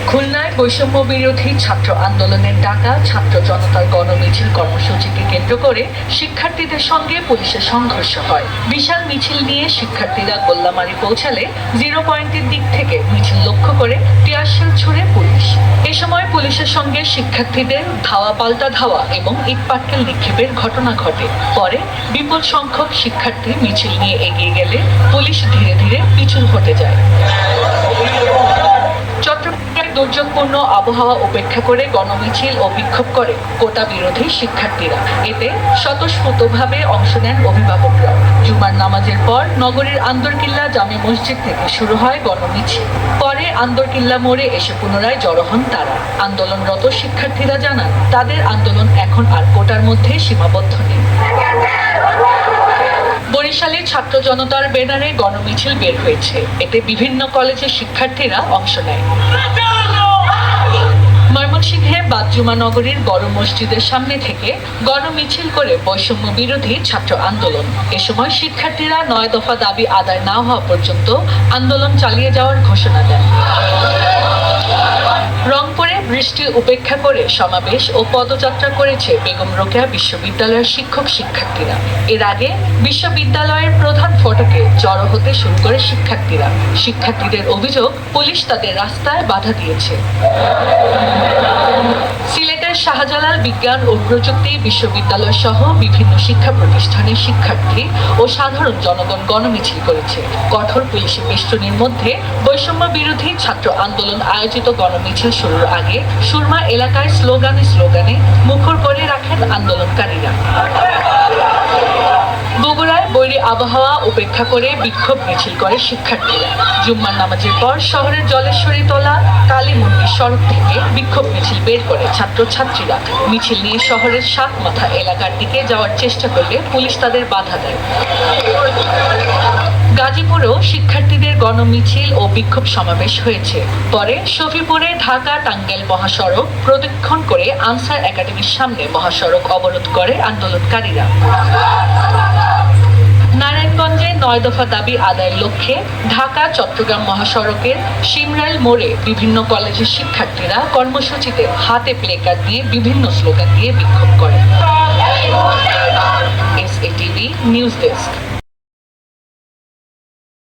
খুলনায় বৈষম্য বিরোধী ছাত্র আন্দোলনের ডাকা ছাত্র জনতার গণমিছিল কর্মসূচিকে কেন্দ্র করে শিক্ষার্থীদের সঙ্গে পুলিশের সংঘর্ষ হয়। বিশাল মিছিল নিয়ে শিক্ষার্থীরা গোল্লামারি পৌঁছালে জিরো পয়েন্টের দিক থেকে মিছিল লক্ষ্য করে টিয়ারশেল ছুড়ে পুলিশ। এ সময় পুলিশের সঙ্গে শিক্ষার্থীদের ধাওয়া পাল্টা ধাওয়া এবং ইটপাটকেল নিক্ষেপের ঘটনা ঘটে। পরে বিপুল সংখ্যক শিক্ষার্থী মিছিল নিয়ে এগিয়ে গেলে পুলিশ ধীরে ধীরে পিছু হটে যায়। চট্টগ্রামের দুর্যোগপূর্ণ আবহাওয়া উপেক্ষা করে গণমিছিল ও বিক্ষোভ করে কোটা বিরোধী শিক্ষার্থীরা। এতে স্বতঃস্ফূর্তভাবে অংশ নেন অভিভাবকরা। জুমার নামাজের পর নগরীর আন্দরকিল্লা জামে মসজিদ থেকে শুরু হয় গণমিছিল। পরে আন্দরকিল্লা মোড়ে এসে পুনরায় জড়ো হন তারা। আন্দোলনরত শিক্ষার্থীরা জানান, তাদের আন্দোলন এখন আর কোটার মধ্যে সীমাবদ্ধ নেই। বরিশালে ছাত্র জনতার ব্যানারে গণমিছিল বের হয়েছে। এতে বিভিন্ন কলেজের শিক্ষার্থীরা অংশ নেয়। ময়মনসিংহে বাদজুমা নগরীর বড় মসজিদের সামনে থেকে গণমিছিল করে বৈষম্য বিরোধী ছাত্র আন্দোলন। এ সময় শিক্ষার্থীরা 9 দফা দাবি আদায় না হওয়া পর্যন্ত আন্দোলন চালিয়ে যাওয়ার ঘোষণা দেন। রংপুরে বৃষ্টি উপেক্ষা করে সমাবেশ ও পদযাত্রা করেছে বেগম রোকেয়া বিশ্ববিদ্যালয়ের শিক্ষক শিক্ষার্থীরা। এর আগে বিশ্ববিদ্যালয়ের প্রধান ফটকে জড়ো হতে শুরু করে শিক্ষার্থীরা। শিক্ষার্থীদের অভিযোগ, পুলিশ তাদের রাস্তায় বাধা দিয়েছে। সিলেটের শাহজালাল বিজ্ঞান ও প্রযুক্তি বিশ্ববিদ্যালয় সহ বিভিন্ন শিক্ষা প্রতিষ্ঠানের শিক্ষার্থী ও সাধারণ জনগণ গণমিছিল করেছে। কঠোর পুলিশি বেষ্টনীর মধ্যে বৈষম্য বিরোধী ছাত্র আন্দোলন আয়োজিত গণমিছিল শুরুর আগে সুরমা এলাকায় স্লোগানে স্লোগানে মুখর করে রাখেন আন্দোলনকারীরা। বগুড়ায় বৈরী আবহাওয়া উপেক্ষা করে বিক্ষোভ মিছিল করে শিক্ষার্থীরা। জুম্মার নামাজের পর শহরের জলেশ্বরী তোলা কালী মন্দির সড়ক থেকে বিক্ষোভ মিছিল বের করে ছাত্রছাত্রীরা মিছিল নিয়ে শহরের সাতমাথা এলাকার দিকে যাওয়ার চেষ্টা করলে পুলিশ তাদের বাধা দেয়। গাজীপুরেও শিক্ষার্থীদের গণমিছিল ও বিক্ষোভ সমাবেশ হয়েছে। পরে শফিপুরে ঢাকা টাঙ্গাইল মহাসড়ক প্রদক্ষিণ করে আনসার একাডেমির সামনে মহাসড়ক অবরোধ করে আন্দোলনকারীরা। নারায়ণগঞ্জে 9 দফা দাবি আদায়ের লক্ষ্যে ঢাকা চট্টগ্রাম মহাসড়কের শিমরাইল মোড়ে বিভিন্ন কলেজের শিক্ষার্থীরা কর্মসূচিতে হাতে প্লেকার্ড নিয়ে বিভিন্ন স্লোগান দিয়ে বিক্ষোভ করে। SATV news desk.